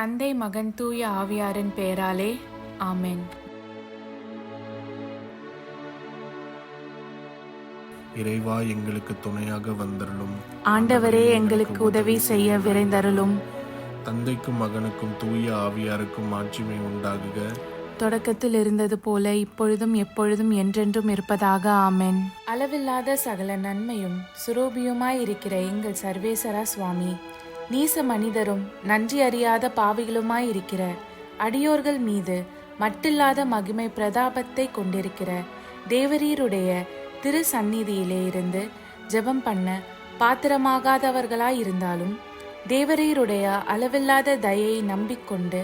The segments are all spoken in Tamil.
தந்தை, மகன், தூய ஆவியாரின் பெயராலே ஆமென். இறைவா, எங்களுக்கு துணையாக வந்தருளும். ஆண்டவரே, எங்களுக்கு உதவி செய்ய விரைந்தருளும். தந்தைக்கும் மகனுக்கும் தூய ஆவியாருக்கும் ஆட்சிமை உண்டாகுக. தொடக்கத்தில் இருந்தது போல இப்பொழுதும் எப்பொழுதும் என்றென்றும் இருப்பதாக ஆமென். அளவில்லாத சகல நன்மையும் சுரூபியுமாயிருக்கிற எங்கள் சர்வேசரா சுவாமி, நீச மனிதரும் நன்றி அறியாத பாவிகளுமாயிருக்கிற அடியோர்கள் மீது மட்டில்லாத மகிமை பிரதாபத்தை கொண்டிருக்கிற தேவரீருடைய திரு சந்நிதியிலே இருந்து ஜெபம் பண்ண பாத்திரமாகாதவர்களாயிருந்தாலும் தேவரீருடைய அளவில்லாத தயையை நம்பிக்கொண்டு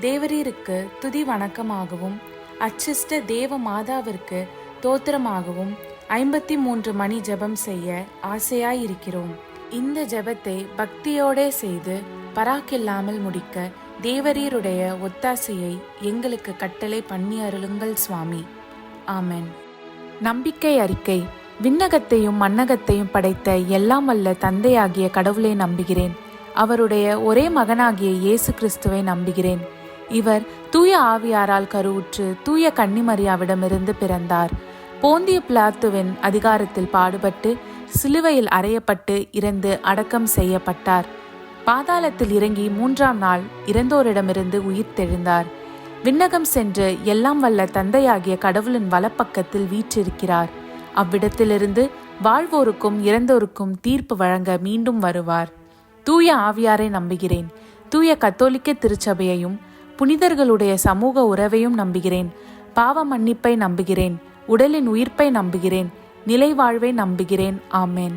தேவரீருக்கு துதி வணக்கமாகவும் அச்சிஷ்ட தேவ மாதாவிற்கு தோத்திரமாகவும் 53 மணி ஜெபம் செய்ய ஆசையாயிருக்கிறோம். இந்த ஜெபத்தை பக்தியோடே செய்து பராக்கில்லாமல் முடிக்க தேவரீருடைய ஒத்தாசையை எங்களுக்கு கட்டளை பண்ணி அருளுங்கள் சுவாமி. ஆமென். நம்பிக்கை அறிக்கை. விண்ணகத்தையும் மண்ணகத்தையும் படைத்த எல்லாம் வல்ல தந்தையாகிய கடவுளை நம்புகிறேன். அவருடைய ஒரே மகனாகிய இயேசு கிறிஸ்துவை நம்புகிறேன். இவர் தூய ஆவியாரால் கருவுற்று தூய கன்னிமரியாவிடமிருந்து பிறந்தார். போந்திய பிலாத்துவின் அதிகாரத்தில் பாடுபட்டு சிலுவையில் அறையப்பட்டு இறந்து அடக்கம் செய்யப்பட்டார். பாதாளத்தில் இறங்கி 3ஆம் நாள் இறந்தோரிடமிருந்து உயிர்த்தெழுந்தார். விண்ணகம் சென்று எல்லாம் வல்ல தந்தையாகிய கடவுளின் வலப்பக்கத்தில் வீற்றிருக்கிறார். அவ்விடத்திலிருந்து வாழ்வோருக்கும் இறந்தோருக்கும் தீர்ப்பு வழங்க மீண்டும் வருவார். தூய ஆவியாரை நம்புகிறேன். தூய கத்தோலிக்க திருச்சபையையும் புனிதர்களுடைய சமூக உறவையும் நம்புகிறேன். பாவ மன்னிப்பை நம்புகிறேன். உடலின் உயிர்ப்பை நம்புகிறேன். நிலை வாழ்வை நம்புகிறேன். ஆமென்.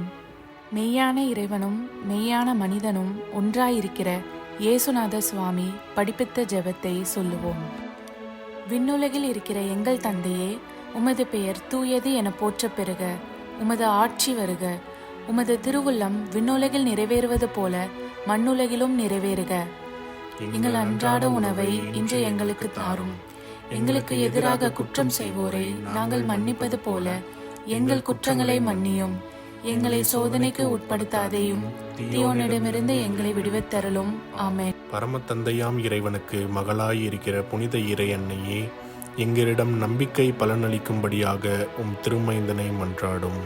மெய்யான இறைவனும் மெய்யான மனிதனும் ஒன்றாயிருக்கிற இயேசுநாத சுவாமி படிப்பித்த ஜெபத்தை சொல்லுவோம். விண்ணுலகில் இருக்கிற எங்கள் தந்தையே, உமது பெயர் தூயது என போற்ற பெறுக. உமது ஆட்சி வருக. உமது திருவுள்ளம் விண்ணுலகில் நிறைவேறுவது போல மண்ணுலகிலும் நிறைவேறுக. எங்கள் அன்றாட உணவை இன்று எங்களுக்கு தாரும். எங்களுக்கு எதிராக குற்றம் செய்வோரை நாங்கள் மன்னிப்பது போல எங்கள் குற்றங்களை மன்னியும். எங்களை சோதனைக்கு உட்படுத்தாதேயும், தீயோனிடமிருந்து எங்களை விடுவித்தருளும். ஆமென். பரம தந்தையாம் இறைவனுக்கு மகளாய் இருக்கிற புனித இறை அன்னையே, எங்களிடம் நம்பிக்கை பலனளிக்கும்படியாக உம் திருமைந்தனை மன்றாடும்.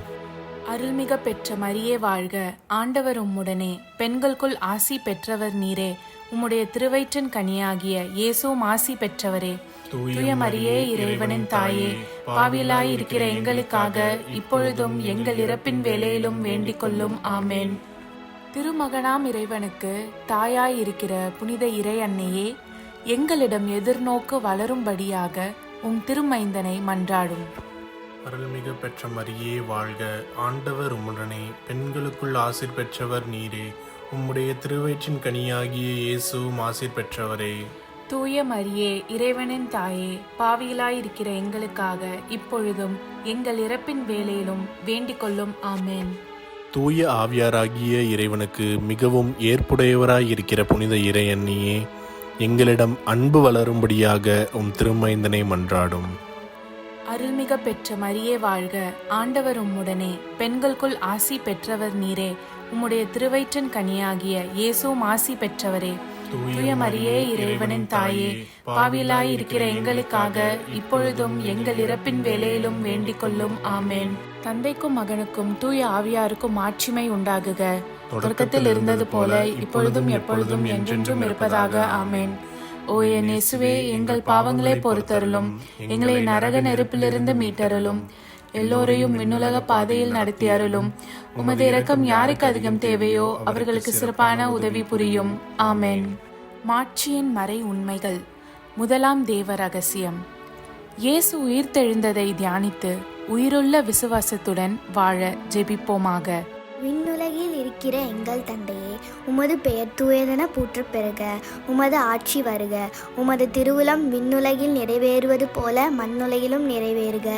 அருள்மிக பெற்ற மரியே வாழ்க. ஆண்டவர் உம்முடனே, பெண்களுக்குள் ஆசி பெற்றவர் நீரே. உம்முடைய திருவயிற்றின் கனியாகிய இயேசுவும் ஆசி பெற்றவரே. தூய மரியே, இறைவனின் தாயே, பாவியலாய் இருக்கிற எங்களுக்காக இப்பொழுதும் எங்கள் இறப்பின் வேளையிலும் வேண்டிக் கொள்ளும். ஆமென். திருமகனாம் இறைவனுக்கு தாயாய் இருக்கிற புனித இறை அன்னையே, எங்களிடம் எதிர்நோக்கு வளரும்படியாக உம் திருமைந்தனை மன்றாடும். அருள்மிகு பெற்ற மரியே வாழ்க. ஆண்டவர் உம்முடனே, பெண்களுக்குள் ஆசீர் பெற்றவர் நீரே. உம்முடைய திருவயிற்றின் கனியாகிய இயேசுவும் ஆசீர் பெற்றவரே. தூய மரியே, இறைவனின் தாயே, பாவியலாயிருக்கிற எங்களுக்காக இப்பொழுதும் எங்கள் இறப்பின் வேளையிலும் வேண்டிக் கொள்ளும். ஆமென். தூய ஆவியாராகிய இறைவனுக்கு மிகவும் ஏற்புடையவராயிருக்கிற புனித இறை அன்னையே, எங்களிடம் அன்பு வளரும்படியாக உம் திருமைந்தனை மன்றாடும். அருள்மிக பெற்ற மரியே வாழ்க. ஆண்டவர் உம்முடனே, பெண்களுக்குள் ஆசி பெற்றவர் நீரே. உம்முடைய திருவயிற்றின் கனியாகிய இயேசுவும் ஆசி பெற்றவரே. தூய மரியே, இறைவனின் தாயே, பாவியலாய் இருக்கிற எங்களுக்காக இப்பொழுதும் எங்கள் இறப்பின் வேளையிலும் வேண்டிக் கொள்ளும். ஆமென். தந்தைக்கும் மகனுக்கும் தூய ஆவியாருக்கும் ஆட்சிமை உண்டாகுக. தொடக்கத்தில் இருந்தது போல இப்பொழுதும் எப்பொழுதும் என்றென்றும் இருப்பதாக. ஆமென். ஓ என் இயேசுவே, எங்கள் பாவங்களை பொறுத்தருளும். எங்களை நரக நெருப்பிலிருந்து மீட்டருளும். எல்லோரையும் விண்ணுலக பாதையில் நடத்தி அருளும். உமது இரக்கம் யாருக்கு அதிகம் தேவையோ அவர்களுக்கு சிறப்பான உதவி புரியும். ஆமென். மாட்சியின் மறை உண்மைகள். முதலாம் தேவ ரகசியம். இயேசு உயிர்த்தெழுந்ததை தியானித்து உயிருள்ள விசுவாசத்துடன் வாழ ஜெபிப்போமாக. விண்ணுலகில் இருக்கிற எங்கள் தந்தையே, உமது பெயர் தூயதென போற்ற பெறுக. உமது ஆட்சி வருக. உமது திருவுளம் விண்ணுலகில் நிறைவேறுவது போல மண்ணுலகிலும் நிறைவேறுக.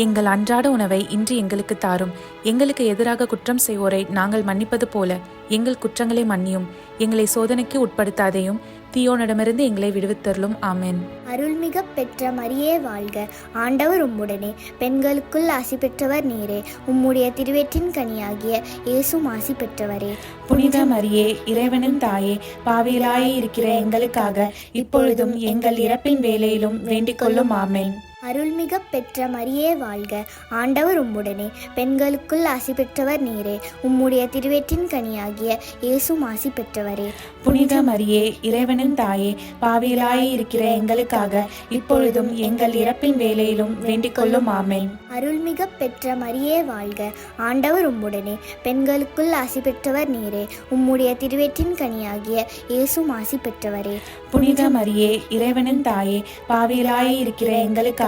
எங்கள் அன்றாட உணவை இன்று எங்களுக்கு தாரும். எங்களுக்கு எதிராக குற்றம் செய்வோரை நாங்கள் மன்னிப்பது போல எங்கள் குற்றங்களை மன்னியும். எங்களை சோதனைக்கு உட்படுத்தாதேயும், தீயோனிடமிருந்து எங்களை விடுவித்தருளும். ஆமென். அருள்மிக பெற்ற மரியே வாழ்க, ஆண்டவர் உம்முடனே, பெண்களுக்குள் ஆசி பெற்றவர் நீரே. உம்முடைய திருவயிற்றின் கனியாகிய இயேசும் ஆசி பெற்றவரே. புனித மரியே, இறைவனின் தாயே, பாவிகளாய் இருக்கிற எங்களுக்காக இப்பொழுதும் எங்கள் இறப்பின் வேளையிலும் வேண்டிக் கொள்ளும். ஆமென். அருள்மிக பெற்ற மரியே வாழ்க, ஆண்டவர் உம்முடனே, பெண்களுக்குள் ஆசி பெற்றவர் நீரே. உம்முடைய திருவயிற்றின் கனியாகிய இயேசும் ஆசி பெற்றவரே. புனித மரியே, இறைவனின் தாயே, பாவிகளாய் இருக்கிற எங்களுக்காக இப்பொழுதும் எங்கள் இறப்பின் வேளையிலும் வேண்டிக் கொள்ளும். ஆமென். அருள்மிக பெற்ற மரியே வாழ்க, ஆண்டவர் உம்முடனே, பெண்களுக்குள் ஆசி பெற்றவர் நீரே. உம்முடைய திருவயிற்றின் கனியாகிய இயேசும் ஆசி பெற்றவரே. புனித மரியே, இறைவனின் தாயே, பாவிகளாய் இருக்கிற எங்களுக்காக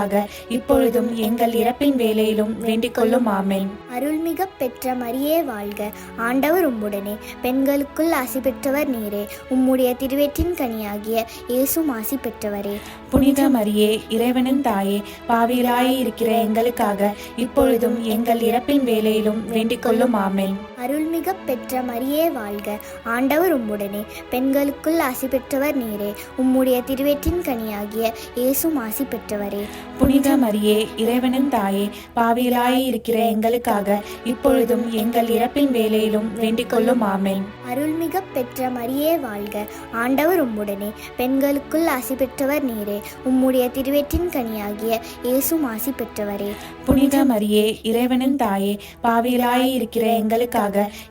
இப்பொழுதும் எங்கள் இறப்பின் வேளையிலும் வேண்டிக் கொள்ளும். ஆமென். அருள்மிக பெற்ற மரியே வாழ்க, ஆண்டவர் உம்முடனே, பெண்களுக்குள் ஆசி பெற்றவர் நீரே. உம்முடைய திருவயிற்றின் கனியாகிய இயேசும் ஆசி பெற்றவரே. புனித மரியே, இறைவனின் தாயே, பாவிகளாய் இருக்கிற எங்களுக்காக இப்பொழுதும் எங்கள் இறப்பின் வேளையிலும் வேண்டிக் கொள்ளும். ஆமென். அருள்மிக பெற்ற மரியே வாழ்க, ஆண்டவர் உம்முடனே, பெண்களுக்குள் ஆசி பெற்றவர் நீரே. உம்முடைய திருவயிற்றின் கனியாகிய இயேசும் ஆசி பெற்றவரே. புனித மரியே, இறைவனின் தாயே, பாவிகளாய் இருக்கிற எங்களுக்காக இப்பொழுதும் எங்கள் இறப்பின் வேளையிலும் வேண்டிக் கொள்ளும். ஆமென். அருள்மிக பெற்ற மரியே வாழ்க, ஆண்டவர் உம்முடனே, பெண்களுக்குள் ஆசி பெற்றவர் நீரே. உம்முடைய திருவயிற்றின் கனியாகிய இயேசும் ஆசி பெற்றவரே. புனித மரியே, இறைவனின் தாயே, பாவிகளாய் இருக்கிற எங்களுக்காக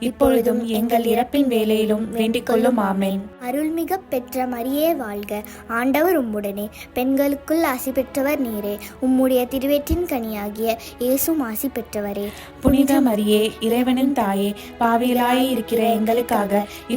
இப்பொழுதும் எங்கள் இறப்பின் வேளையிலும் வேண்டிக் கொள்ளும். ஆமென். அருள்மிக பெற்ற மரியே வாழ்க, ஆண்டவர் உம்முடனே, பெண்களுக்குள் ஆசி பெற்றவர் நீரே. உம்முடைய திருவயிற்றின் கனியாகிய இயேசும் ஆசி பெற்றவரே. புனித மரியே, இறைவனின் தாயே, பாவிகளாய் இருக்கிற எங்களுக்காக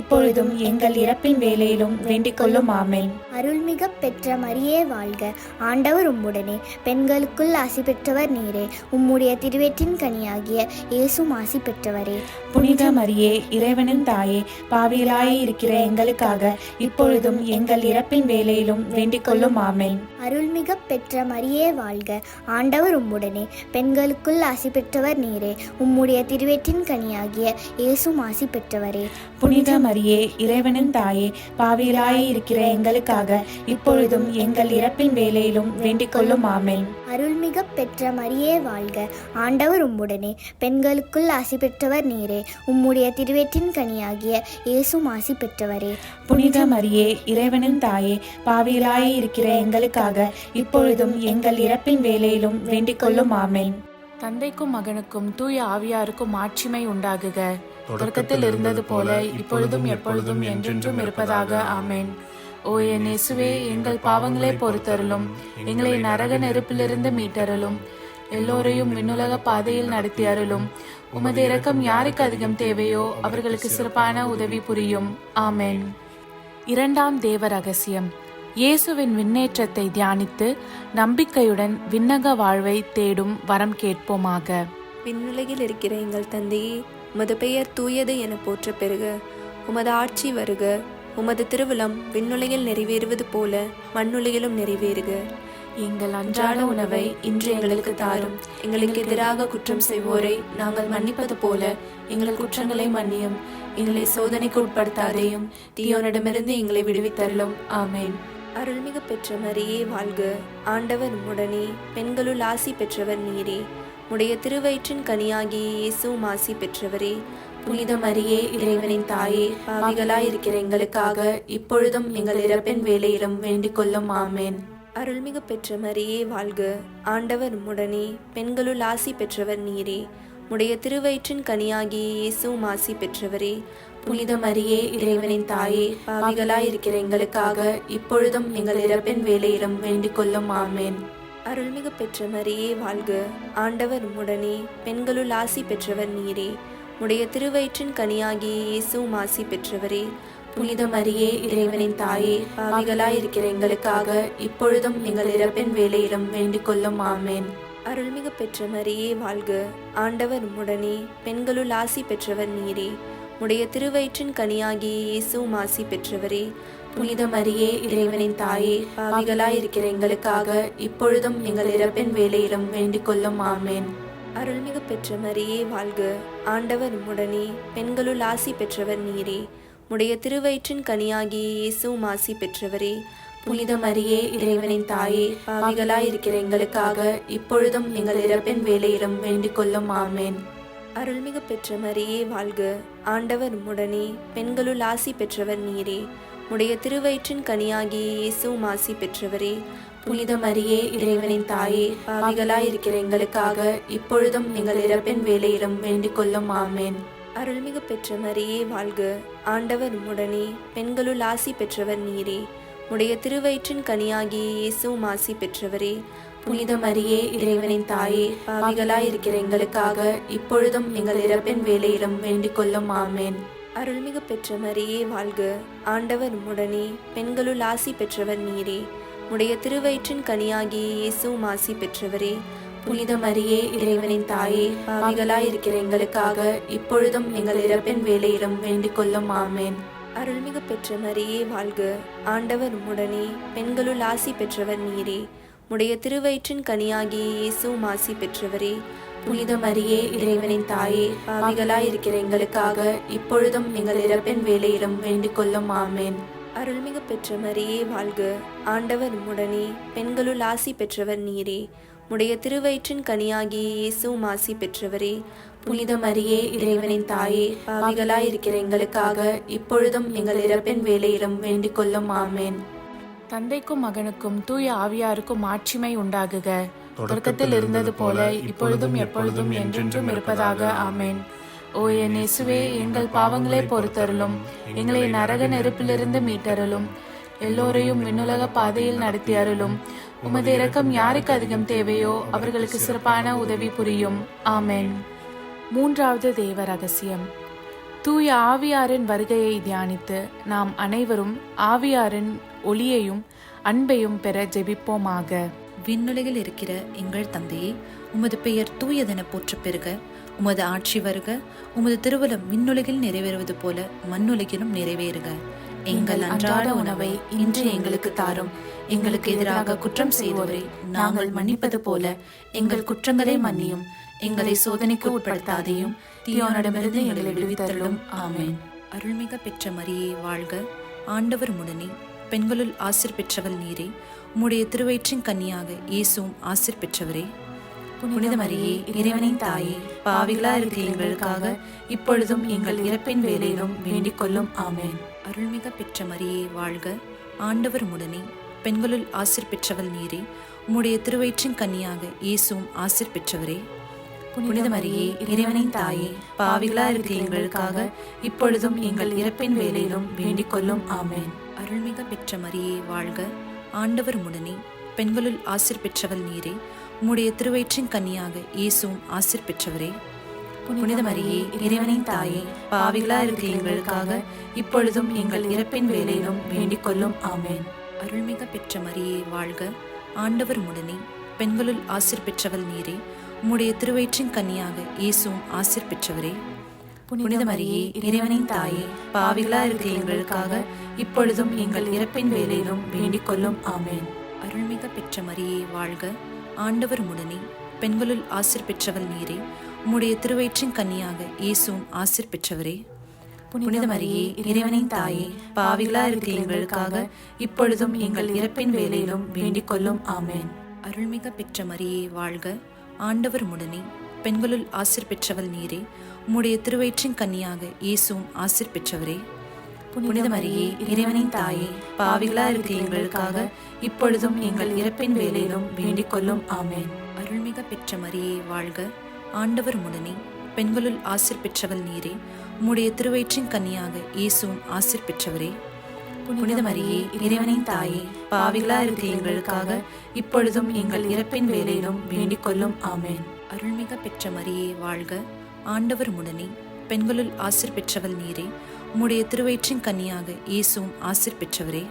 இப்பொழுதும் எங்கள் இறப்பின் வேளையிலும் வேண்டிக் கொள்ளும். ஆமென். அருள்மிக பெற்ற மரியே வாழ்க, ஆண்டவர் உம்முடனே, பெண்களுக்குள் ஆசி பெற்றவர் நீரே. உம்முடைய திருவயிற்றின் கனியாகிய இயேசும் ஆசி பெற்றவரே. புனித மரியே, இறைவனின் தாயே, பாவிகளாய் இருக்கிற எங்களுக்காக இப்பொழுதும் எங்கள் இறப்பின் வேளையிலும் வேண்டிக் கொள்ளும். ஆமென். அருள்மிக பெற்ற மரியே வாழ்க, ஆண்டவர் உம்முடனே, பெண்களுக்குள் ஆசி பெற்றவர் நீரே. உம்முடைய திருவயிற்றின் கனியாகிய இயேசும் ஆசி பெற்றவரே. புனித மரியே, இறைவனின் தாயே, பாவிகளாய் இருக்கிற எங்களுக்காக இப்பொழுதும் எங்கள் இறப்பின் வேளையிலும் வேண்டிக் கொள்ளும். ஆமென். அருள்மிக பெற்ற மரியே வாழ்க, ஆண்டவர் உம்முடனே, பெண்களுக்குள் ஆசி பெற்றவர் நீரே. உம்முடைய திருவயிற்றின் கனியாகிய இயேசும் ஆசி பெற்றவரே. புனித மரியே, இறைவனின் தாயே, பாவிகளாய் இருக்கிற எங்களுக்காக இப்பொழுதும் எங்கள் இறப்பின் வேளையிலும் வேண்டிக் கொள்ளும். ஆமென். தந்தைக்கும் மகனுக்கும் தூய ஆவியாருக்கும் ஆட்சிமை உண்டாகுக. தொடக்கத்தில் இருந்தது போல இப்பொழுதும் எப்பொழுதும் என்றென்றும் இருப்பதாக. ஆமென். ஓ என் இயேசுவே, எங்கள் பாவங்களை பொறுத்தருளும், எங்களை நரக நெருப்பிலிருந்து மீட்டருளும், எல்லோரையும் விண்ணுலக பாதையில் நடத்தி அருளும். உமது இரக்கம் யாருக்கு அதிகம் தேவையோ அவர்களுக்கு சிறப்பான உதவி புரியும். ஆமென். இரண்டாம் தேவ ரகசியம். இயேசுவின் விண்ணேற்றத்தை தியானித்து நம்பிக்கையுடன் விண்ணக வாழ்வை தேடும் வரம் கேட்போமாக. விண்ணுலகில் இருக்கிற எங்கள் தந்தையே, உமது பெயர் தூயது என போற்ற பெறுக. உமது ஆட்சி வருக. உமது திருவுளம் விண்ணுலகில் நிறைவேறுவது போல மண்ணுலகிலும் நிறைவேறுக. எங்கள் அன்றாட உணவை இன்று எங்களுக்கு தாரும். எங்களுக்கு எதிராக குற்றம் செய்வோரை நாங்கள் மன்னிப்பது போல எங்கள் குற்றங்களை மன்னியும். எங்களை சோதனைக்கு உட்படுத்தாதேயும், தீயோனிடமிருந்து எங்களை விடுவித்தருளும். ஆமென். அருள்மிகு பெற்ற மரியே வாழ்க, ஆண்டவர் உம்முடனே, பெண்களுள் ஆசி பெற்றவர் நீரே. உடைய திருவயிற்றின் கனியாகிய இயேசுவும் ஆசி பெற்றவரே. புனித மரியே, இறைவனின் தாயே, பாவிகளாய் இருக்கிற எங்களுக்காக இப்பொழுதும் எங்கள் இறப்பின் வேளையிலும் வேண்டிக் கொள்ளும். ஆமென். அருள்மிகு பெற்ற மரியே வாழ்க, ஆண்டவர் உம்முடனே, பெண்களுள் ஆசி பெற்றவர் நீரே. உடைய திருவயிற்றின் கனியாகிய இயேசுவும் ஆசி பெற்றவரே. புனித மரியே, இறைவனின் தாயே, பாவிகளாய் இருக்கிற எங்களுக்காக இப்பொழுதும் எங்கள் இறப்பின் வேளையிலும் வேண்டிக் கொள்ளும். ஆமென். அருள்மிகு பெற்ற மரியே வாழ்க, ஆண்டவர் உம்முடனே, பெண்களுள் ஆசி பெற்றவர் நீரே. உடைய திருவயிற்றின் கனியாகிய இயேசுவும் ஆசி பெற்றவரே. புனித மரியே, இறைவனின் தாயே, பாவிகளாய் இருக்கிற எங்களுக்காக இப்பொழுதும் எங்கள் இறப்பின் வேளையிலும் வேண்டிக் கொள்ளும். ஆமென். அருள்மிகு பெற்ற மரியே வாழ்க, ஆண்டவர் உம்முடனே, பெண்களுள் ஆசி பெற்றவர் நீரே. உடைய திருவயிற்றின் கனியாகிய இயேசுவும் ஆசி பெற்றவரே. புனித மரியே, இறைவனின் தாயே, பாவிகளாய் இருக்கிற எங்களுக்காக இப்பொழுதும் எங்கள் இறப்பின் வேளையிலும் வேண்டிக் கொள்ளும். ஆமென். அருள்மிகு பெற்ற மரியே வாழ்க, ஆண்டவர் உம்முடனே, பெண்களுள் ஆசி பெற்றவர் நீரே. உடைய திருவயிற்றின் கனியாகிய இயேசுவும் ஆசி பெற்றவரே. புனித மரியே, இறைவனின் தாயே, பாவிகளாயிருக்கிற எங்களுக்காக இப்பொழுதும் எங்கள் இறப்பின் வேளையிலும் வேண்டிக் கொள்ளும். ஆமேன். அருள்மிகு பெற்ற மரியே வாழ்க. ஆண்டவர் உம்முடனே, பெண்களுள் ஆசி பெற்றவர் நீரே. உடைய திருவயிற்றின் கனியாகிய இயேசுவும் ஆசி பெற்றவரே. புனித மரியே, இறைவனின் தாயே, பாவிகளாயிருக்கிற எங்களுக்காக இப்பொழுதும் எங்கள் இறப்பின் வேளையிலும் வேண்டிக் கொள்ளும். ஆமேன். அருள்மிகு பெற்ற மரியே வாழ்க. ஆண்டவர் உம்முடனே, பெண்களுள் ஆசி பெற்றவர் நீரே. உடைய திருவயிற்றின் கனியாகிய இயேசுவும் ஆசி பெற்றவரே. புனித மரியே, இறைவனின் தாயே, பாவிகளாயிருக்கிற எங்களுக்காக இப்பொழுதும் எங்கள் இறப்பின் வேளையிலும் வேண்டிக் கொள்ளும். ஆமேன். அருள்மிகு பெற்ற மரியே வாழ்க. ஆண்டவர் உம்முடனே, பெண்களுள் ஆசி பெற்றவர் நீரே. உடைய திருவயிற்றின் கனியாகிய இயேசுவும் ஆசி பெற்றவரே. புனித மரியே, இறைவனின் தாயே, பாவிகளாயிருக்கிற எங்களுக்காக இப்பொழுதும் எங்கள் இறப்பின் வேளையிலும் வேண்டிக் கொள்ளும். ஆமேன். அருள்மிகு பெற்ற மரியே வாழ்க. ஆண்டவர் உம்முடனே, பெண்களுள் ஆசி பெற்றவர் நீரே. உடைய திருவயிற்றின் கனியாகிய இயேசுவும் ஆசி பெற்றவரே. புனித மரியே, இறைவனின் தாயே, பாவிகளாயிருக்கிற எங்களுக்காக இப்பொழுதும் எங்கள் இறப்பின் வேளையிலும் வேண்டிக் கொள்ளும். ஆமேன். அருள்மிகு பெற்ற மரியே வாழ்க. ஆண்டவர் உம்முடனே, பெண்களுள் ஆசி பெற்றவர் நீரே. உடைய திருவயிற்றின் கனியாகிய இயேசுவும் ஆசி பெற்றவரே. புனித மரியே, இறைவனின் தாயே, பாவிகளாயிருக்கிற எங்களுக்காக இப்பொழுதும் எங்கள் இறப்பின் வேளையிலும் வேண்டிக் கொள்ளும். ஆமேன். தந்தைக்கும் மகனுக்கும் தூய ஆவியாருக்கும் மாட்சிமை உண்டாகுக. தொடக்கத்தில் இருந்தது போல இப்பொழுதும் எப்பொழுதும் என்றென்றும் இருப்பதாக. ஆமேன். ஓ என் இயேசுவே, எங்கள் பாவங்களை பொறுத்தருளும், எங்களை நரக நெருப்பிலிருந்து மீட்டருளும், எல்லோரையும் விண்ணுலக பாதையில் நடத்தி அருளும். உமது இரக்கம் யாருக்கு அதிகம் தேவையோ அவர்களுக்கு சிறப்பான உதவி புரியும். ஆமேன். மூன்றாவது தேவ ரகசியம். தூய ஆவியாரின் வருகையை தியானித்து நாம் அனைவரும் ஆவியாரின் ஒளியையும் அன்பையும் பெற ஜெபிப்போமாக. விண்ணுலகில் இருக்கிற எங்கள் தந்தையே, உமது பெயர் தூயதென போற்றப் பெறுக. உமது ஆட்சி வருக. உமது திருவுளம் விண்ணுலகில் நிறைவேறுவது போல மண்ணுலகிலும் நிறைவேறுக. எங்கள் அன்றாட உணவை இன்று எங்களுக்கு தாரும். எங்களுக்கு எதிராக குற்றம் செய்வோரை நாங்கள் மன்னிப்பது போல எங்கள் குற்றங்களை மன்னியும். எங்களை சோதனைக்கு உட்படுத்தாதையும் தீயோனிடமிருந்து எங்களை விடுவித்தருளும். ஆமேன். அருள்மிக பெற்ற மரியே வாழ்க. ஆண்டவர் உம்முடனே, பெண்களுள் ஆசீர் பெற்றவள் நீரே. உம்முடைய திருவயிற்றின் கன்னியாக இயேசுவும் ஆசீர் பெற்றவரே. புனித மரியே, இறைவனின் தாயே, பாவிகளா இருக்கிற எங்களுக்காக இப்பொழுதும் எங்கள் இறப்பின் வேளையிலும் வேண்டிக் கொள்ளும். ஆமேன். அருள்மிக பெற்ற மரியே வாழ்க. ஆண்டவர் உம்முடனே, பெண்களுள் ஆசீர் பெற்றவள் நீரே. உம்முடைய திருவயிற்றின் கன்னியாக இயேசுவும் ஆசீர் பெற்றவரே. புனித மரியே, இறைவனின் தாயே, பாவிகளா இருக்கிற எங்களுக்காக இப்பொழுதும் எங்கள் இறப்பின் வேளையிலும் வேண்டிக் கொள்ளும். ஆமேன். அருள்மிக பெற்ற மரியே வாழ்க. ஆண்டவர் உம்முடனே, பெண்களுள் ஆசீர் பெற்றவள் நீரே. உம்முடைய திருவயிற்றின் கன்னியாக இயேசுவும் ஆசீர் பெற்றவரே. புனித மரியே, இறைவனின் தாயே, பாவிகளா இருக்கிற எங்களுக்காக இப்பொழுதும் எங்கள் இறப்பின் வேளையிலும் வேண்டிக் கொள்ளும். ஆமேன். அருள்மிக பெற்ற மரியே வாழ்க. ஆண்டவர் உம்முடனே, பெண்களுள் ஆசீர் பெற்றவள் நீரே. உம்முடைய திருவயிற்றின் கன்னியாக இயேசுவும் ஆசீர் பெற்றவரே. புனித மரியே, இறைவனின் தாயே, பாவிகளா இருக்கிற எங்களுக்காக இப்பொழுதும் எங்கள் இறப்பின் வேளையிலும் வேண்டிக் கொள்ளும். ஆமேன். அருள்மிக பெற்ற மரியே வாழ்க. ஆண்டவர் உம்முடனே, பெண்களுள் ஆசீர் பெற்றவள் நீரே. உம்முடைய திருவயிற்றின் கன்னியாக இயேசுவும் ஆசீர் பெற்றவரே. புனித மரியே, இறைவனின் தாயே, பாவிகளா இருக்கிற எங்களுக்காக இப்பொழுதும் எங்கள் இறப்பின் வேளையிலும் வேண்டிக் கொள்ளும். ஆமேன். அருள்மிக பெற்ற மரியே வாழ்க. ஆண்டவர் உம்முடனே, பெண்களுள் ஆசீர் பெற்றவள் நீரே. உம்முடைய திருவயிற்றின் கன்னியாக இயேசுவும் ஆசீர் பெற்றவரே. புனித மரியே, இறைவனின் தாயே, பாவிகளா இருக்கிற எங்களுக்காக இப்பொழுதும் எங்கள் இறப்பின் வேளையிலும் வேண்டிக் கொள்ளும். ஆமேன். அருள்மிக பெற்ற மரியே வாழ்க. ஆண்டவர் உம்முடனே, பெண்களுள் ஆசீர் பெற்றவள் நீரே. உம்முடைய திருவயிற்றின் கன்னியாக இயேசுவும் ஆசீர் பெற்றவரே. புனித மரியே, இறைவனின் தாயே, பாவிகளா இருக்கிற எங்களுக்காக இப்பொழுதும் எங்கள் இறப்பின் வேளையிலும் வேண்டிக் கொள்ளும். ஆமேன். அருள்மிக பெற்ற மரியே வாழ்க. ஆண்டவர் உம்முடனே, பெண்களுள் ஆசீர் பெற்றவள் நீரே. உம்முடைய திருவயிற்றின் கன்னியாக இயேசுவும் ஆசீர் பெற்றவரே.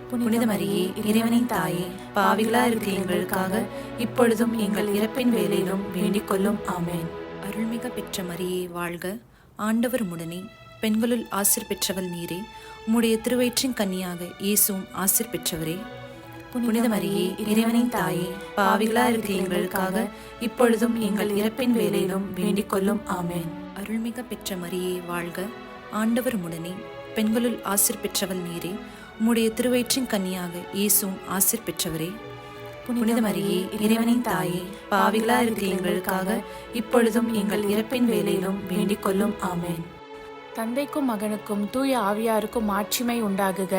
புனித மரியே, இறைவனின் தாயே, பாவிகளா இருக்கிற எங்களுக்காக இப்பொழுதும் எங்கள் இறப்பின் வேளையிலும் வேண்டிக் கொள்ளும். ஆமேன். அருள்மிக பெற்ற மரியே வாழ்க. ஆண்டவர் உம்முடனே, பெண்களுள் ஆசீர் பெற்றவள் நீரே. உம்முடைய திருவயிற்றின் கன்னியாக இயேசுவும் ஆசீர் பெற்றவரே. புனித மரியே, இறைவனின் தாயே, பாவிகளா இருக்கிற எங்களுக்காக இப்பொழுதும் எங்கள் இறப்பின் வேளையிலும் வேண்டிக் கொள்ளும். ஆமேன். அருள்மிக பெற்ற மரியே வாழ்க. ஆண்டவர் உம்முடனே, பெண்களுள் ஆசீர் பெற்றவள் நீரே. உம்முடைய திருவயிற்றின் கன்னியாக இயேசுவும் ஆசீர் பெற்றவரே. புனித மரியே, இறைவனின் தாயே, பாவிகளா இருக்கிற எங்களுக்காக இப்பொழுதும் எங்கள் இறப்பின் வேளையிலும் வேண்டிக் கொள்ளும். ஆமென். தந்தைக்கும் மகனுக்கும் தூய ஆவியாருக்கும் மாட்சிமை உண்டாகுக.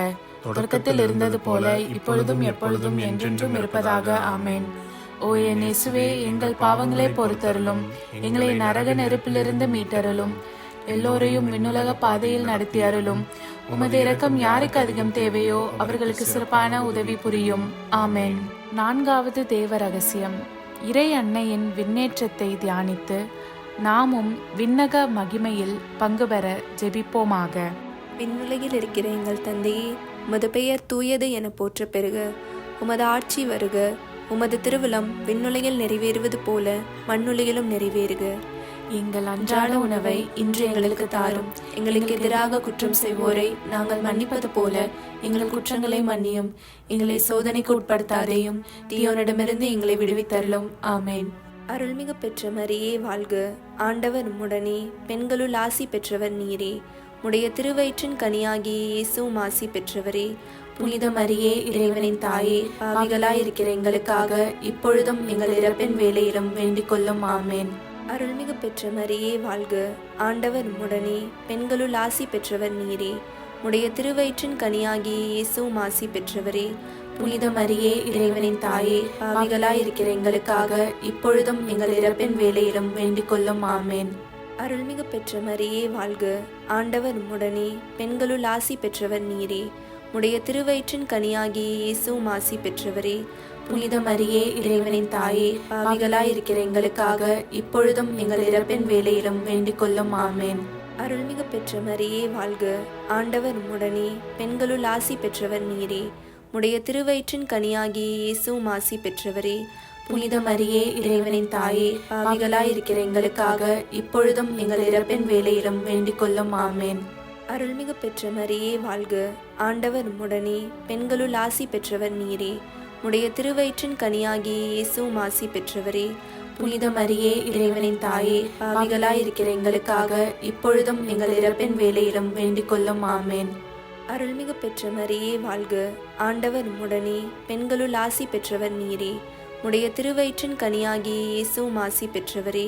தொடக்கத்தில் இருந்தது போல இப்பொழுதும் எப்பொழுதும் என்றென்றும் இருப்பதாக. ஆமென். ஓ என் இயேசுவே, எங்கள் பாவங்களை பொறுத்தருளும், எங்களை நரக நெருப்பிலிருந்து மீட்டருளும், எல்லோரையும் விண்ணுலக பாதையில் நடத்தி அருளும். உமது இரக்கம் யாருக்கு அதிகம் தேவையோ அவர்களுக்கு சிறப்பான உதவி புரியும். ஆமென். நான்காவது தேவ ரகசியம். இறை அன்னையின் விண்ணேற்றத்தை தியானித்து நாமும் விண்ணக மகிமையில் பங்கு பெற ஜெபிப்போமாக. விண்ணுலகில் இருக்கிற எங்கள் தந்தையே, உமது பெயர் தூயது என போற்ற பெறுக. உமது ஆட்சி வருக. உமது திருவுளம் விண்ணுலகில் நிறைவேறுவது போல மண்ணுலகிலும் நிறைவேறுக. எங்கள் அன்றாட உணவை இன்று எங்களுக்கு தாரும். எங்களுக்கு எதிராக குற்றம் செய்வோரை நாங்கள் மன்னிப்பது போல எங்கள் குற்றங்களை மன்னியும். எங்களை சோதனைக்கு உட்படுத்தாதேயும், தீயோனிடமிருந்து எங்களை விடுவித்தருளும். ஆமென். அருள்மிகு பெற்ற மரியே வாழ்க. ஆண்டவர் உம்முடனே, பெண்களுள் ஆசி பெற்றவர் நீரே. உடைய திருவயிற்றின் கனியாகிய இயேசுவும் ஆசி பெற்றவரே. புனித மரியே, இறைவனின் தாயே, பாவிகளாயிருக்கிற எங்களுக்காக இப்பொழுதும் எங்கள் இறப்பின் வேளையிலும் வேண்டிக் கொள்ளும். ஆமென். அருள்மிகு பெற்ற மரியே வாழ்க. ஆண்டவர் உம்முடனே, பெண்களுள் ஆசி பெற்றவர் நீரே. உடைய திருவயிற்றின் கனியாகிய இயேசுவும் ஆசி பெற்றவரே. புனித மரியே, இறைவனின் தாயே, பாவிகளாயிருக்கிற எங்களுக்காக இப்பொழுதும் எங்கள் இறப்பின் வேளையிலும் வேண்டிக் கொள்ளும். ஆமென். அருள்மிகு பெற்ற மரியே வாழ்க. ஆண்டவர் உம்முடனே, பெண்களுள் ஆசி பெற்றவர் நீரே. உடைய திருவயிற்றின் கனியாகிய இயேசுவும் ஆசி பெற்றவரே. புனித மரியே, இறைவனின் தாயே, பாவிகளாயிருக்கிற எங்களுக்காக இப்பொழுதும் எங்கள் இறப்பின் வேளையிலும் வேண்டிக் கொள்ளும். ஆமென். அருள்மிகு பெற்ற மரியே வாழ்க. ஆண்டவர் உம்முடனே, பெண்களுள் ஆசி பெற்றவர் நீரே. உடைய திருவயிற்றின் கனியாகிய இயேசுவும் ஆசி பெற்றவரே. புனித மரியே, இறைவனின் தாயே, பாவிகளாயிருக்கிற எங்களுக்காக இப்பொழுதும் எங்கள் இறப்பின் வேளையிலும் வேண்டிக் கொள்ளும். ஆமென். அருள்மிகு பெற்ற மரியே வாழ்க. ஆண்டவர் உம்முடனே, பெண்களுள் ஆசி பெற்றவர் நீரே. உடைய திருவயிற்றின் கனியாகிய இயேசுவும் ஆசி பெற்றவரே. புனித மரியே, இறைவனின் தாயே, பாவிகளாயிருக்கிற எங்களுக்காக இப்பொழுதும் எங்கள் இறப்பின் வேளையிலும் வேண்டிக் கொள்ளும். ஆமென். அருள்மிகு பெற்ற மரியே வாழ்க. ஆண்டவர் உம்முடனே, பெண்களுள் ஆசி பெற்றவர் நீரே. உடைய திருவயிற்றின் கனியாகிய இயேசுவும் ஆசி பெற்றவரே.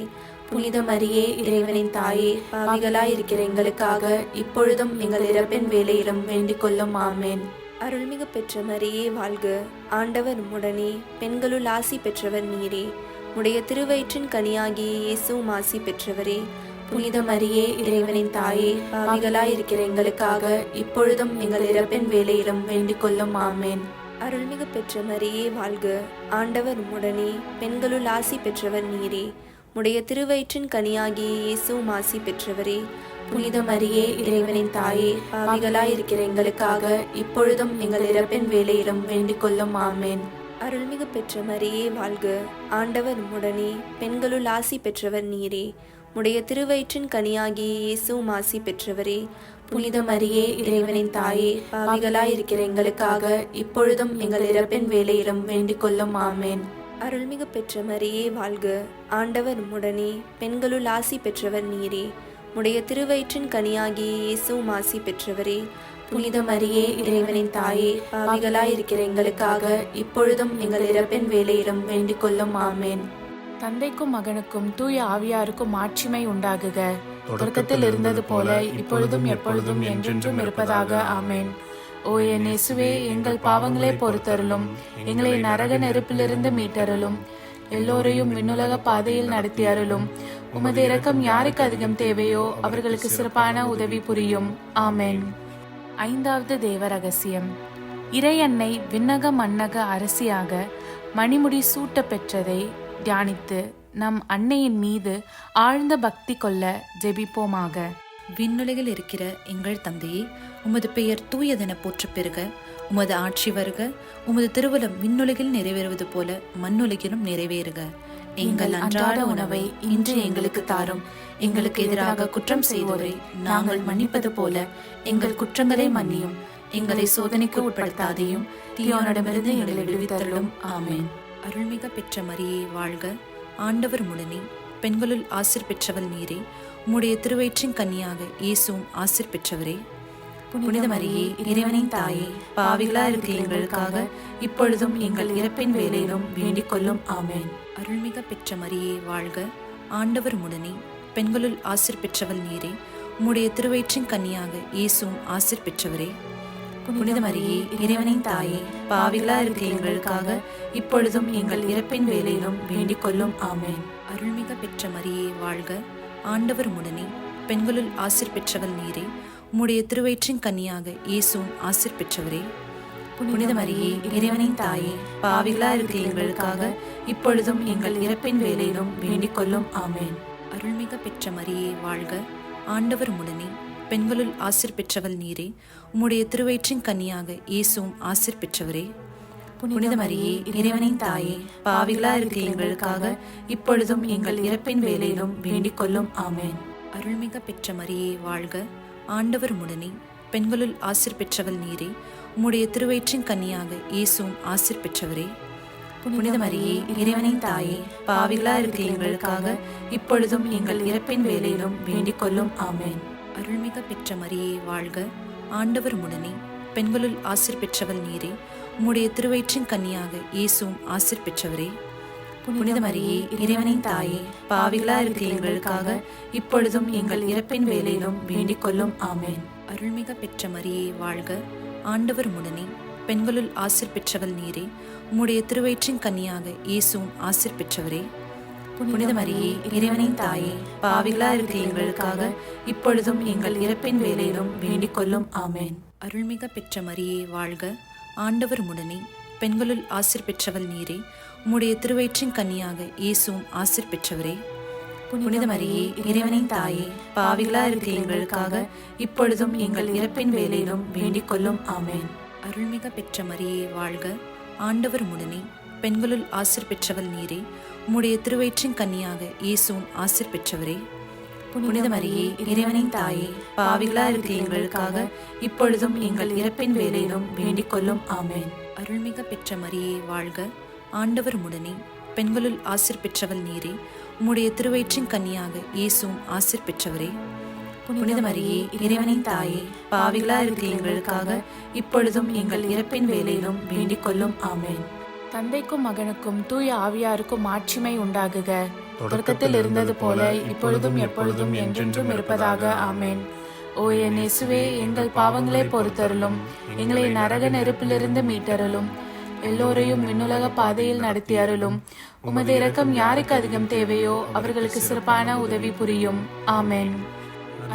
புனித மரியே, இறைவனின் தாயே, பாவிகளாயிருக்கிற எங்களுக்காக இப்பொழுதும் எங்கள் இறப்பின் வேளையிலும் வேண்டிக் கொள்ளும். ஆமென். அருள்மிகு பெற்ற மரியே வாழ்க. ஆண்டவர் உம்முடனே, பெண்களுள் ஆசி பெற்றவர் நீரே. உடைய திருவயிற்றின் கனியாகிய இயேசுவும் ஆசி பெற்றவரே. புனித மரியே, இறைவனின் தாயே, பாவிகளாயிருக்கிற எங்களுக்காக இப்பொழுதும் எங்கள் இறப்பின் வேளையிலும் வேண்டிக் கொள்ளும். ஆமென். அருள்மிகு பெற்ற மரியே வாழ்க. ஆண்டவர் உம்முடனே, பெண்களுள் ஆசி பெற்றவர் நீரே. உடைய திருவயிற்றின் கனியாகிய இயேசுவும் ஆசி பெற்றவரே. புனித மரியே, இறைவனின் தாயே, பாவிகளாயிருக்கிற எங்களுக்காக இப்பொழுதும் எங்கள் இறப்பின் வேளையிலும் வேண்டிக் கொள்ளும். ஆமென். அருள்மிகு பெற்ற மரியே வாழ்க. ஆண்டவர் உம்முடனே, பெண்களுள் ஆசி பெற்றவர் நீரே. உடைய திருவயிற்றின் கனியாகிய இயேசுவும் ஆசி பெற்றவரே. புனித மரியே, இறைவனின் தாயே, பாவிகளாயிருக்கிற எங்களுக்காக இப்பொழுதும் எங்கள் இறப்பின் வேளையிலும் வேண்டிக் கொள்ளும். ஆமென். அருள்மிகு பெற்ற மரியே வாழ்க. ஆண்டவர் உம்முடனே, பெண்களுள் ஆசி பெற்றவர் நீரே. உடைய திருவயிற்றின் கனியாகிய இயேசுவும் ஆசி பெற்றவரே. புனித மரியே, இறைவனின் தாயே, பாவிகளாயிருக்கிற எங்களுக்காக இப்பொழுதும் எங்கள் இறப்பின் வேளையிலும் வேண்டிக் கொள்ளும். ஆமென். தந்தைக்கும் மகனுக்கும் தூய ஆவியாருக்கும் மாட்சிமை உண்டாகுக. தொடக்கத்தில் இருந்தது போல இப்பொழுதும் எப்பொழுதும் என்றென்றும் இருப்பதாக. ஆமென். ஓ என் இயேசுவே, எங்கள் பாவங்களை பொறுத்தருளும், எங்களை நரக நெருப்பிலிருந்து மீட்டருளும், எல்லோரையும் விண்ணுலக பாதையில் நடத்தி அருளும். உமது இரக்கம் யாருக்கு அதிகம் தேவையோ அவர்களுக்கு சிறப்பான உதவி புரியும். ஆமென். ஐந்தாவது தேவ ரகசியம். இறை அன்னை விண்ணக மன்னக அரசியாக மணிமுடி சூட்ட பெற்றதை தியானித்து நம் அன்னையின் மீது ஆழ்ந்த பக்தி கொள்ள ஜெபிப்போமாக. விண்ணுலகில் இருக்கிற எங்கள் தந்தையே, உமது பெயர் தூயதென போற்ற பெறுக. உமது ஆட்சி வருக. உமது திருவுளம் விண்ணுலகில் நிறைவேறுவது போல மண்ணுலகிலும் நிறைவேறுக. எங்கள் அன்றாட உணவை இன்று எங்களுக்கு தாரும். எங்களுக்கு எதிராக குற்றம் செய்தோரை நாங்கள் மன்னிப்பது போல எங்கள் குற்றங்களை மன்னியும். எங்களை சோதனைக்கு உட்படுத்தாதையும், தீயோனிடமிருந்து எங்களை விடுவித்தருளும். ஆமென். அருள்மிக பெற்ற மரியே வாழ்க. ஆண்டவர் உம்முடனே, பெண்களுள் ஆசீர் பெற்றவள் நீரே. உம்முடைய திருவயிற்றின் கன்னியாக இயேசுவும் ஆசீர் பெற்றவரே. புனித மரியே இறைவனின் தாயே, பாவிகளா இருக்கிற எங்களுக்காக இப்பொழுதும் எங்கள் இறப்பின் வேளையிலும் வேண்டிக் கொள்ளும். ஆமென். அருள்மிக பெற்ற மரியே வாழ்க, ஆண்டவர் உடனே, பெண்களுள் ஆசீர் பெற்றவள் நீரே. உம்முடைய திருவயிற்றின் கன்னியாக இயேசுவும் ஆசீர் பெற்றவரே. புனித மரியே இறைவனின் தாயே, பாவிகளா இருக்கிற எங்களுக்காக இப்பொழுதும் எங்கள் இறப்பின் வேளையிலும் வேண்டிக் கொள்ளும். ஆமென். அருள்மிக பெற்ற மரியே வாழ்க, ஆண்டவர் உடனே, பெண்களுள் ஆசீர் பெற்றவள் நீரே. உம்முடைய திருவயிற்றின் கன்னியாக இயேசுவும் ஆசீர் பெற்றவரே. புனித மரியே இறைவனின் தாயே, பாவிகளா இருக்கிற எங்களுக்காக இப்பொழுதும் எங்கள் இறப்பின் வேளையிலும் வேண்டிக் கொள்ளும். ஆமென். அருள்மிக பெற்ற மரியே வாழ்க, ஆண்டவர் உடனே, பெண்களுள் ஆசீர் பெற்றவள் நீரே. உம்முடைய திருவயிற்றின் கன்னியாக இயேசுவும் ஆசீர் பெற்றவரே. புனித மரியே இறைவனின் தாயே, பாவிகளா இருக்கிற எங்களுக்காக இப்பொழுதும் எங்கள் இறப்பின் வேளையிலும் வேண்டிக் கொள்ளும். ஆமென். அருள்மிக பெற்ற மரியே வாழ்க, ஆண்டவர் உடனே, பெண்களுள் ஆசீர் பெற்றவள் நீரே. உம்முடைய திருவயிற்றின் கன்னியாக இயேசுவும் ஆசீர் பெற்றவரே. புனித மரியே இறைவனின் தாயே, பாவிகளா இருக்கிற எங்களுக்காக இப்பொழுதும் எங்கள் இறப்பின் வேளையிலும் வேண்டிக் கொள்ளும். ஆமென். அருள்மிக பெற்ற மரியே வாழ்க, ஆண்டவர் உடனே, பெண்களுள் ஆசீர் பெற்றவள் நீரே. உம்முடைய திருவயிற்றின் கன்னியாக இயேசுவும் ஆசீர் பெற்றவரே. புனித மரியே இறைவனின் தாயே, பாவிகளா இருக்கிற எங்களுக்காக இப்பொழுதும் எங்கள் இறப்பின் வேளையிலும் வேண்டிக் கொள்ளும். ஆமென். அருள்மிக பெற்ற மரியே வாழ்க, ஆண்டவர் உடனே, பெண்களுள் ஆசீர் பெற்றவள் நீரே. உம்முடைய திருவயிற்றின் கன்னியாக இயேசுவும் ஆசீர் பெற்றவரே. புனித மரியே இறைவனின் தாயே, பாவிகளா இருக்கிற எங்களுக்காக இப்பொழுதும் எங்கள் இறப்பின் வேளையிலும் வேண்டிக் கொள்ளும். ஆமென். அருள்மிக பெற்ற மரியே வாழ்க, ஆண்டவர் உடனே, பெண்களுள் ஆசீர் பெற்றவள் நீரே. உம்முடைய திருவயிற்றின் கன்னியாக இயேசுவும் ஆசீர் பெற்றவரே. புனித மரியே இறைவனின் தாயே, பாவிகளா இருக்கிற எங்களுக்காக இப்பொழுதும் எங்கள் இறப்பின் வேளையிலும் வேண்டிக் கொள்ளும். ஆமென். அருள்மிக பெற்ற மரியே வாழ்க, ஆண்டவர் உடனே, பெண்களுள் ஆசீர் பெற்றவள் நீரே. உம்முடைய திருவயிற்றின் கன்னியாக இயேசுவும் ஆசீர் பெற்றவரே. புனித மரியே இறைவனின் தாயே, பாவிகளா இருக்கிற எங்களுக்காக இப்பொழுதும் எங்கள் இறப்பின் வேளையிலும் வேண்டிக் கொள்ளும். ஆமென். அருள்மிக பெற்ற மரியே வாழ்க, ஆண்டவர் உடனே, பெண்களுள் ஆசீர் பெற்றவள் நீரே. உம்முடைய திருவயிற்றின் கன்னியாக இயேசுவும் ஆசீர் பெற்றவரே. புனித மரியே இறைவனின் தாயே, பாவிகளா இருக்கிற எங்களுக்காக இப்பொழுதும் எங்கள் இறப்பின் வேளையிலும் வேண்டிக் கொள்ளும். ஆமென். தந்தைக்கும் மகனுக்கும் தூய ஆவியாருக்கும் ஆட்சிமை உண்டாகுக. தொடக்கத்தில் இருந்தது போல இப்பொழுதும் எப்பொழுதும் என்றென்றும் இருப்பதாக. ஆமென். ஓ என் இயேசுவே, எங்கள் பாவங்களை பொறுத்தருளும், எங்களை நரக நெருப்பிலிருந்து மீட்டருளும், எல்லோரையும் விண்ணுலக பாதையில் நடத்தி அருளும். உமது இரக்கம் யாருக்கு அதிகம் தேவையோ அவர்களுக்கு சிறப்பான உதவி புரியும். ஆமென்.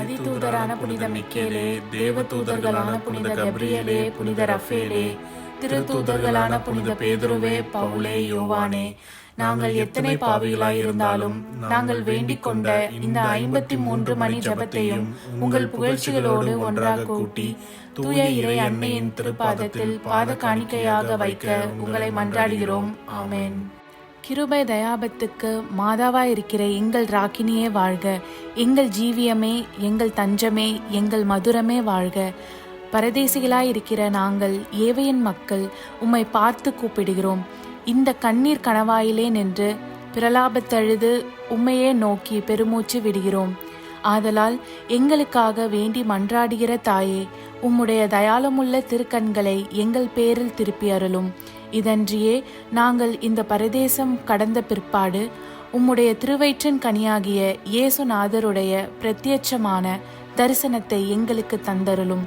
அதிதூதரான புனித மிக்கேலே, தேவ தூதர்களான புனித கப்ரியேலே, புனித ரஃபேலே, திருத்தூதர்களான புனித பேதுருவே, பவுலே, யோவானே, நாங்கள் எத்தனை பாவிகளாய் இருந்தாலும் நாங்கள் வேண்டிக் கொண்ட இந்த 53 மணி ஜெபத்தையும் உங்கள் புகழ்ச்சிகளோடு ஒன்றாக கூட்டி தூய இறை அன்னையின் திருப்பாதத்தில் பாத காணிக்கையாக வைக்க உங்களை மன்றாடுகிறோம். ஆமென். கிருபை தயாபத்துக்கு மாதாவாயிருக்கிற எங்கள் ராக்கினியே வாழ்க. எங்கள் ஜீவியமே, எங்கள் தஞ்சமே, எங்கள் மதுரமே வாழ்க. பரதேசிகளாயிருக்கிற நாங்கள் ஏவையின் மக்கள் உம்மை பார்த்து கூப்பிடுகிறோம். இந்த கண்ணீர் கணவாயிலே நின்று பிரலாபத்தழுது உம்மையே நோக்கி பெருமூச்சு விடுகிறோம். ஆதலால் எங்களுக்காக வேண்டி மன்றாடுகிற தாயே, உம்முடைய தயாளமுள்ள திருக்கண்களை எங்கள் பேரில் திருப்பி அருளும். இதன்றியே நாங்கள் இந்த பரதேசம் கடந்த பிற்பாடு உம்முடைய திருவயிற்றின் கனியாகிய இயேசுநாதருடைய பிரத்யட்சமான தரிசனத்தை எங்களுக்கு தந்தருளும்.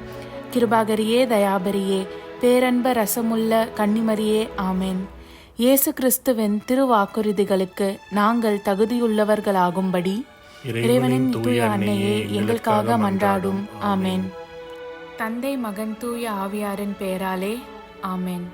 கிருபாகரியே, தயாபரியே, பேரன்ப ரசமுள்ள கன்னிமரியே, ஆமென். இயேசு கிறிஸ்துவின் திருவாக்குறுதிகளுக்கு நாங்கள் தகுதியுள்ளவர்களாகும்படி இறைவனின் தூய அன்னையே எங்களுக்காக மன்றாடும். ஆமென். தந்தை, மகன், தூய ஆவியாரின் பெயராலே. ஆமென்.